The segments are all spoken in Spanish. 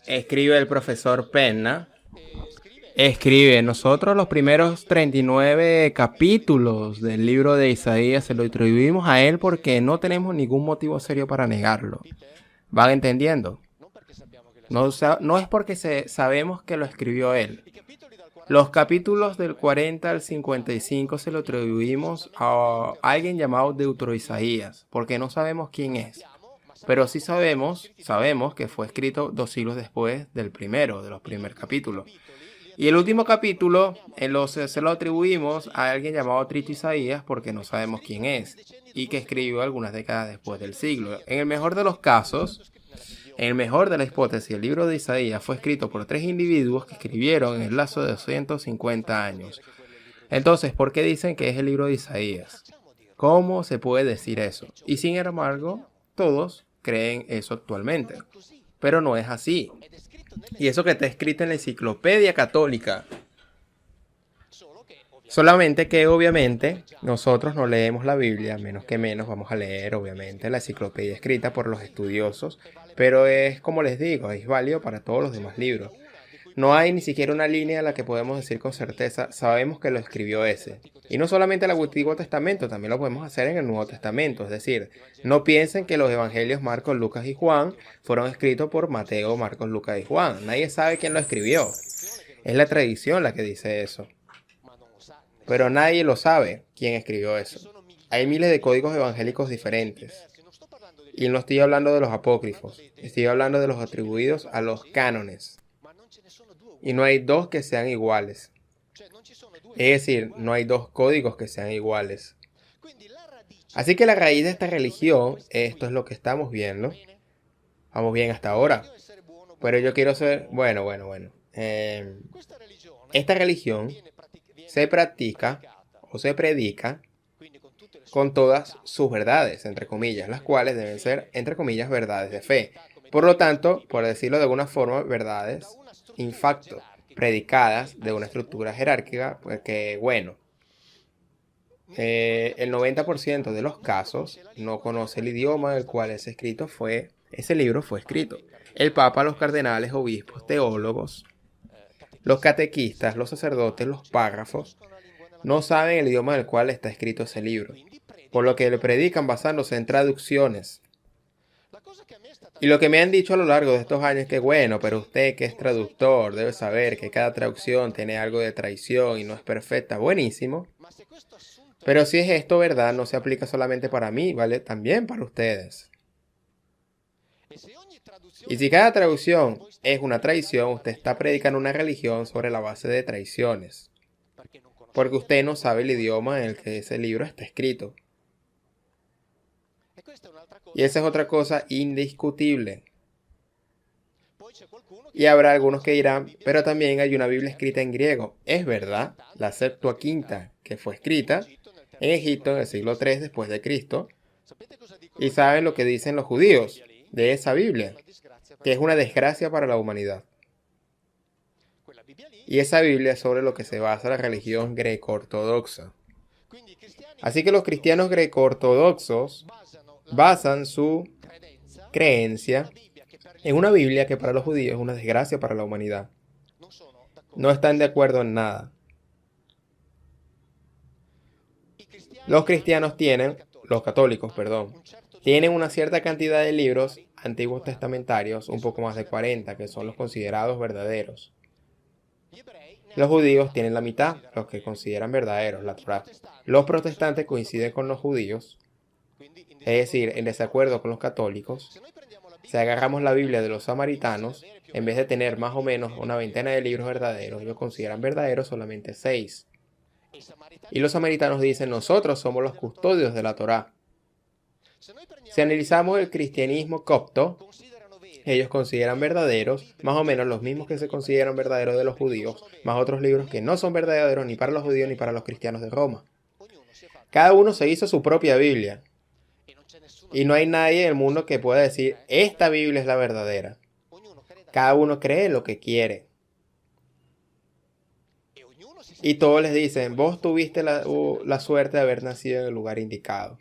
escribe el profesor Penna. Escribe, nosotros los primeros 39 capítulos del libro de Isaías se lo atribuimos a él porque no tenemos ningún motivo serio para negarlo. ¿Van entendiendo? No es porque sabemos que lo escribió él. Los capítulos del 40 al 55 se lo atribuimos a alguien llamado Deutero Isaías, porque no sabemos quién es. Pero sí sabemos que fue escrito 2 siglos después del primero, de los primeros capítulos. Y el último capítulo se lo atribuimos a alguien llamado Trito Isaías porque no sabemos quién es y que escribió algunas décadas después del siglo. En el mejor de los casos, en el mejor de la hipótesis, el libro de Isaías fue escrito por 3 individuos que escribieron en el lapso de 250 años. Entonces, ¿por qué dicen que es el libro de Isaías? ¿Cómo se puede decir eso? Y sin embargo, todos creen eso actualmente. Pero no es así. Y eso que está escrito en la Enciclopedia Católica. Solamente que obviamente nosotros no leemos la Biblia, menos que menos vamos a leer obviamente la enciclopedia escrita por los estudiosos, pero es como les digo, es válido para todos los demás libros. No hay ni siquiera una línea a la que podemos decir con certeza, sabemos que lo escribió ese. Y no solamente el Antiguo Testamento, también lo podemos hacer en el Nuevo Testamento. Es decir, no piensen que los evangelios Marcos, Lucas y Juan fueron escritos por Mateo, Marcos, Lucas y Juan. Nadie sabe quién lo escribió. Es la tradición la que dice eso. Pero nadie lo sabe quién escribió eso. Hay miles de códigos evangélicos diferentes. Y no estoy hablando de los apócrifos, estoy hablando de los atribuidos a los cánones. Y no hay dos que sean iguales. Es decir, no hay dos códigos que sean iguales. Así que la raíz de esta religión, esto es lo que estamos viendo. Vamos bien hasta ahora. Pero yo quiero ser... Bueno. Esta religión se practica o se predica con todas sus verdades, entre comillas, las cuales deben ser, entre comillas, verdades de fe. Por lo tanto, por decirlo de alguna forma, verdades in facto, predicadas de una estructura jerárquica, porque, bueno, el 90% de los casos no conoce el idioma en el cual ese libro fue escrito. El Papa, los cardenales, obispos, teólogos, los catequistas, los sacerdotes, los párrafos, no saben el idioma en el cual está escrito ese libro, por lo que le predican basándose en traducciones. Y lo que me han dicho a lo largo de estos años es que bueno, pero usted que es traductor debe saber que cada traducción tiene algo de traición y no es perfecta. Buenísimo. Pero si es esto verdad, no se aplica solamente para mí, ¿vale? También para ustedes. Y si cada traducción es una traición, usted está predicando una religión sobre la base de traiciones. Porque usted no sabe el idioma en el que ese libro está escrito. Y esa es otra cosa indiscutible. Y habrá algunos que dirán, pero también hay una Biblia escrita en griego. Es verdad, la Septuaginta, que fue escrita en Egipto en el siglo III después de Cristo. Y saben lo que dicen los judíos de esa Biblia, que es una desgracia para la humanidad. Y esa Biblia es sobre lo que se basa la religión greco-ortodoxa. Así que los cristianos greco-ortodoxos basan su creencia en una Biblia que para los judíos es una desgracia para la humanidad. No están de acuerdo en nada. Los católicos, tienen una cierta cantidad de libros antiguos testamentarios, un poco más de 40, que son los considerados verdaderos. Los judíos tienen la mitad, los que consideran verdaderos, la Torá. Los protestantes coinciden con los judíos, es decir, en desacuerdo con los católicos. Si agarramos la Biblia de los samaritanos, en vez de tener más o menos una veintena de libros verdaderos, ellos consideran verdaderos solamente 6. Y los samaritanos dicen, nosotros somos los custodios de la Torá. Si analizamos el cristianismo copto, ellos consideran verdaderos más o menos los mismos que se consideran verdaderos de los judíos, más otros libros que no son verdaderos ni para los judíos ni para los cristianos de Roma. Cada uno se hizo su propia Biblia. Y no hay nadie en el mundo que pueda decir, esta Biblia es la verdadera. Cada uno cree lo que quiere. Y todos les dicen, vos tuviste la suerte de haber nacido en el lugar indicado.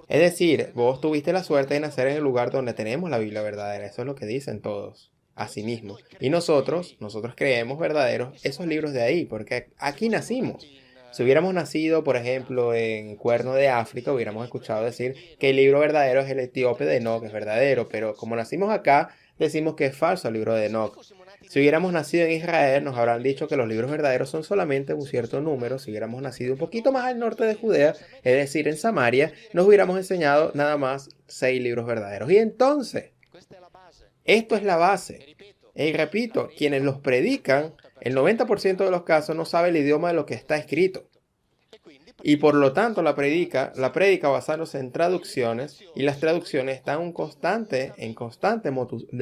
Es decir, vos tuviste la suerte de nacer en el lugar donde tenemos la Biblia verdadera. Eso es lo que dicen todos. Asimismo. Y nosotros creemos verdaderos esos libros de ahí, porque aquí nacimos. Si hubiéramos nacido, por ejemplo, en Cuerno de África, hubiéramos escuchado decir que el libro verdadero es el etíope de Enoch, es verdadero, pero como nacimos acá, decimos que es falso el libro de Enoch. Si hubiéramos nacido en Israel, nos habrán dicho que los libros verdaderos son solamente un cierto número. Si hubiéramos nacido un poquito más al norte de Judea, es decir, en Samaria, nos hubiéramos enseñado nada más 6 libros verdaderos. Y entonces, esto es la base. Y repito, quienes los predican, el 90% de los casos no sabe el idioma de lo que está escrito. Y por lo tanto la predica basándose en traducciones, y las traducciones están en constante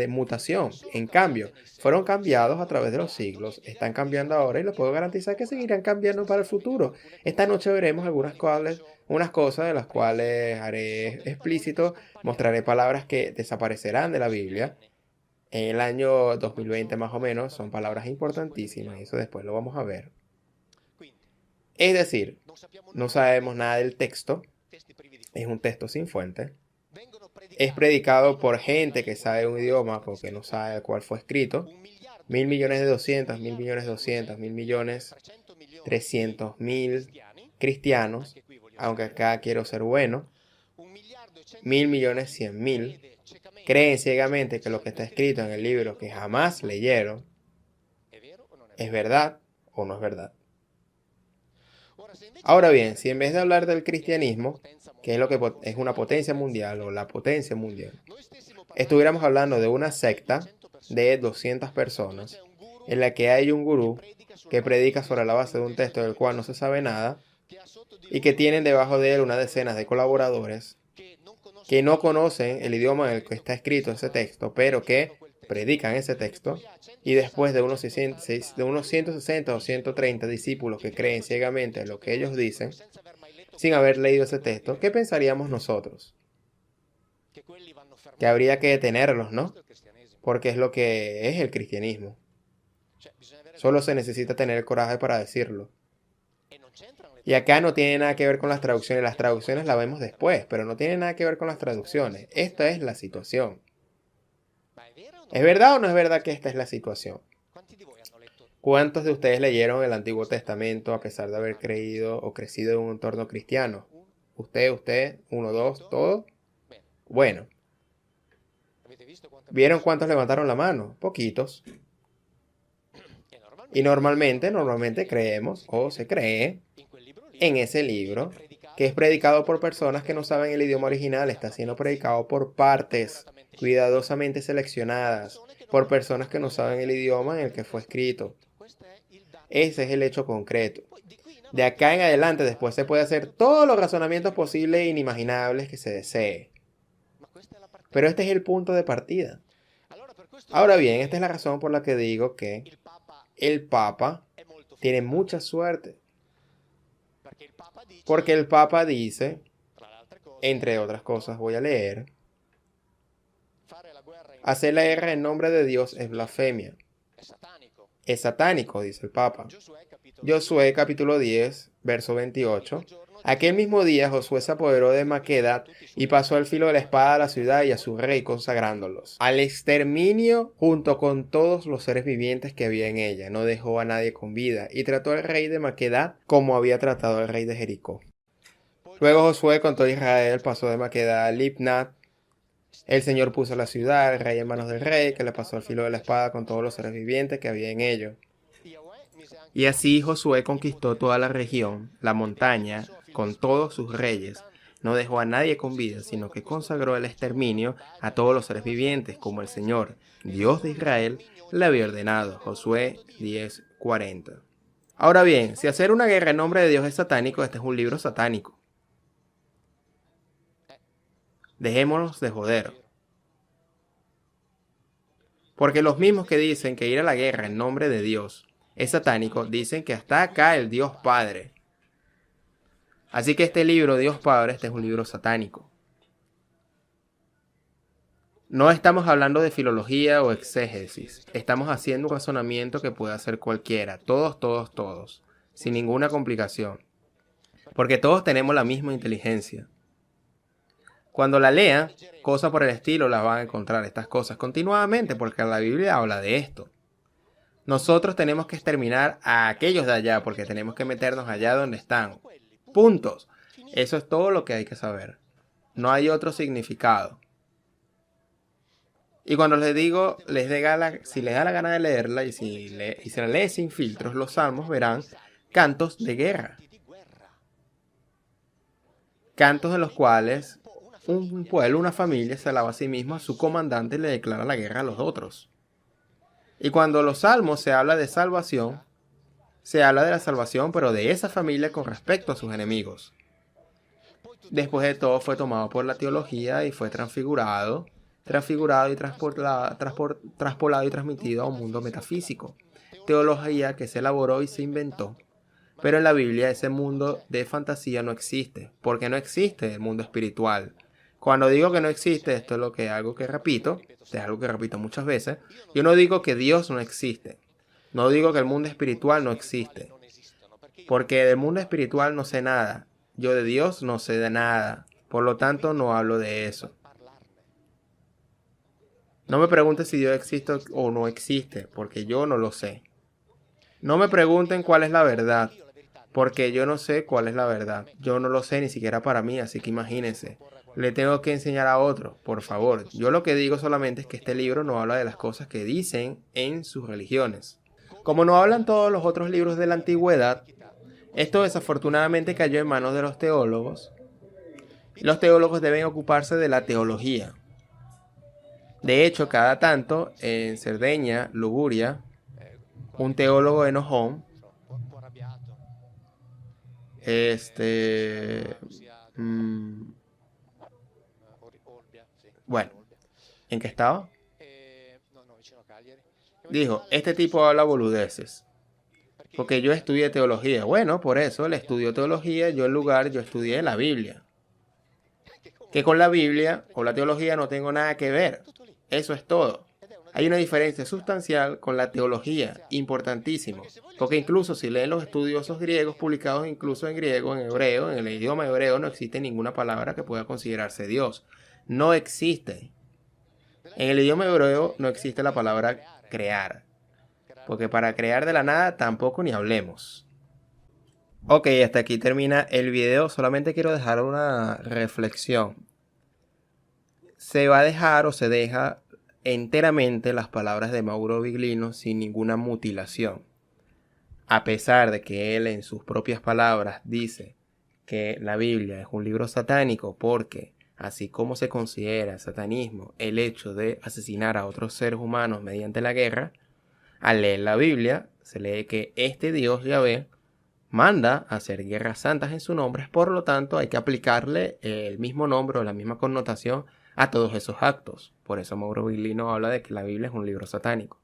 mutación. En cambio, fueron cambiados a través de los siglos, están cambiando ahora y les puedo garantizar que seguirán cambiando para el futuro. Esta noche veremos unas cosas de las cuales haré explícito, mostraré palabras que desaparecerán de la Biblia. En el año 2020 más o menos son palabras importantísimas y eso después lo vamos a ver. Es decir, no sabemos nada del texto, es un texto sin fuente, es predicado por gente que sabe un idioma porque no sabe cuál fue escrito, 1.000.000.200.000, 1.000.000.200.000, 1.300.000 cristianos, aunque acá quiero ser bueno, 1.000.000.100.000 creen ciegamente que lo que está escrito en el libro que jamás leyeron es verdad o no es verdad. Ahora bien, si en vez de hablar del cristianismo, que es lo que es una potencia mundial o la potencia mundial, estuviéramos hablando de una secta de 200 personas en la que hay un gurú que predica sobre la base de un texto del cual no se sabe nada y que tienen debajo de él una decena de colaboradores que no conocen el idioma en el que está escrito ese texto, pero que predican ese texto, y después de unos 160 o 130 discípulos que creen ciegamente en lo que ellos dicen, sin haber leído ese texto, ¿qué pensaríamos nosotros? Que habría que detenerlos, ¿no? Porque es lo que es el cristianismo. Solo se necesita tener el coraje para decirlo. Y acá no tiene nada que ver con las traducciones las vemos después, pero no tiene nada que ver con las traducciones. Esta es la situación. ¿Es verdad o no es verdad que esta es la situación? ¿Cuántos de ustedes leyeron el Antiguo Testamento a pesar de haber creído o crecido en un entorno cristiano? Usted, 1, 2, todos. Bueno. ¿Vieron cuántos levantaron la mano? Poquitos. Y normalmente creemos o se cree en ese libro que es predicado por personas que no saben el idioma original, está siendo predicado por partes cuidadosamente seleccionadas, por personas que no saben el idioma en el que fue escrito. Ese es el hecho concreto. De acá en adelante después se puede hacer todos los razonamientos posibles e inimaginables que se desee. Pero este es el punto de partida. Ahora bien, esta es la razón por la que digo que el Papa tiene mucha suerte. Porque el Papa dice, entre otras cosas voy a leer, hacer la guerra en nombre de Dios es blasfemia. Es satánico, dice el Papa. Josué capítulo 10, verso 28. Aquel mismo día Josué se apoderó de Maquedat y pasó el filo de la espada a la ciudad y a su rey, consagrándolos al exterminio junto con todos los seres vivientes que había en ella. No dejó a nadie con vida y trató al rey de Maquedat como había tratado al rey de Jericó. Luego Josué con todo Israel pasó de Maquedat a Libnat. El Señor puso la ciudad, el rey en manos del rey, que le pasó el filo de la espada con todos los seres vivientes que había en ello. Y así Josué conquistó toda la región, la montaña, con todos sus reyes. No dejó a nadie con vida, sino que consagró el exterminio a todos los seres vivientes, como el Señor, Dios de Israel, le había ordenado. Josué 10:40. Ahora bien, si hacer una guerra en nombre de Dios es satánico, este es un libro satánico. Dejémonos de joder. Porque los mismos que dicen que ir a la guerra en nombre de Dios es satánico, dicen que está acá el Dios Padre. Así que este libro, Dios Padre, este es un libro satánico. No estamos hablando de filología o exégesis. Estamos haciendo un razonamiento que puede hacer cualquiera. Todos. Sin ninguna complicación. Porque todos tenemos la misma inteligencia. Cuando la lean, cosas por el estilo, las van a encontrar estas cosas continuamente porque la Biblia habla de esto. Nosotros tenemos que exterminar a aquellos de allá porque tenemos que meternos allá donde están. Puntos. Eso es todo lo que hay que saber. No hay otro significado. Y cuando les digo, si les da la gana de leerla y si se la lee sin filtros, los salmos verán cantos de guerra. Cantos en los cuales un pueblo, una familia se alaba a sí mismo, a su comandante y le declara la guerra a los otros. Y cuando los salmos se habla de salvación, se habla de la salvación, pero de esa familia con respecto a sus enemigos. Después de todo fue tomado por la teología y fue transfigurado y traspolado y transmitido a un mundo metafísico. Teología que se elaboró y se inventó. Pero en la Biblia ese mundo de fantasía no existe, porque no existe el mundo espiritual. Cuando digo que no existe, esto es algo que repito muchas veces. Yo no digo que Dios no existe. No digo que el mundo espiritual no existe. Porque del mundo espiritual no sé nada. Yo de Dios no sé de nada. Por lo tanto, no hablo de eso. No me pregunten si Dios existe o no existe, porque yo no lo sé. No me pregunten cuál es la verdad, porque yo no sé cuál es la verdad. Yo no lo sé ni siquiera para mí, así que imagínense. Le tengo que enseñar a otro, por favor. Yo lo que digo solamente es que este libro no habla de las cosas que dicen en sus religiones. Como no hablan todos los otros libros de la antigüedad, esto desafortunadamente cayó en manos de los teólogos. Los teólogos deben ocuparse de la teología. De hecho, cada tanto, en Cerdeña, Liguria, un teólogo enojón, bueno, ¿en qué estaba? Dijo, este tipo habla boludeces. Porque yo estudié teología. Bueno, por eso él estudió teología, yo estudié la Biblia. Que con la Biblia, con la teología no tengo nada que ver. Eso es todo. Hay una diferencia sustancial con la teología, importantísimo. Porque incluso si leen los estudiosos griegos publicados incluso en griego, en hebreo, en el idioma hebreo, no existe ninguna palabra que pueda considerarse Dios. No existe. En el idioma hebreo no existe la palabra crear. Porque para crear de la nada tampoco ni hablemos. Ok, hasta aquí termina el video. Solamente quiero dejar una reflexión. Se va a dejar o se deja enteramente las palabras de Mauro Viglino sin ninguna mutilación. A pesar de que él en sus propias palabras dice que la Biblia es un libro satánico porque así como se considera satanismo el hecho de asesinar a otros seres humanos mediante la guerra, al leer la Biblia se lee que este Dios Yahvé manda a hacer guerras santas en su nombre, por lo tanto hay que aplicarle el mismo nombre o la misma connotación a todos esos actos. Por eso Mauro Viglino habla de que la Biblia es un libro satánico.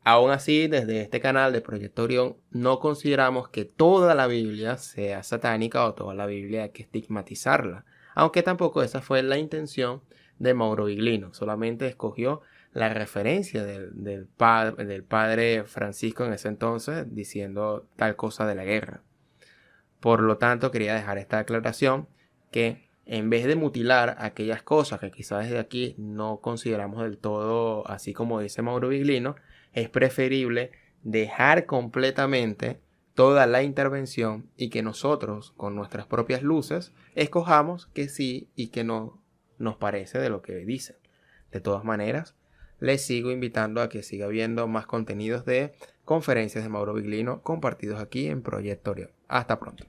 Aún así, desde este canal de Proyecto Orión no consideramos que toda la Biblia sea satánica o toda la Biblia hay que estigmatizarla, aunque tampoco esa fue la intención de Mauro Viglino. Solamente escogió la referencia del padre Francisco en ese entonces diciendo tal cosa de la guerra. Por lo tanto, quería dejar esta aclaración que en vez de mutilar aquellas cosas que quizás desde aquí no consideramos del todo así como dice Mauro Viglino, es preferible dejar completamente toda la intervención y que nosotros con nuestras propias luces escojamos que sí y que no nos parece de lo que dicen. De todas maneras, les sigo invitando a que siga viendo más contenidos de conferencias de Mauro Viglino compartidos aquí en Proyecto Orión. Hasta pronto.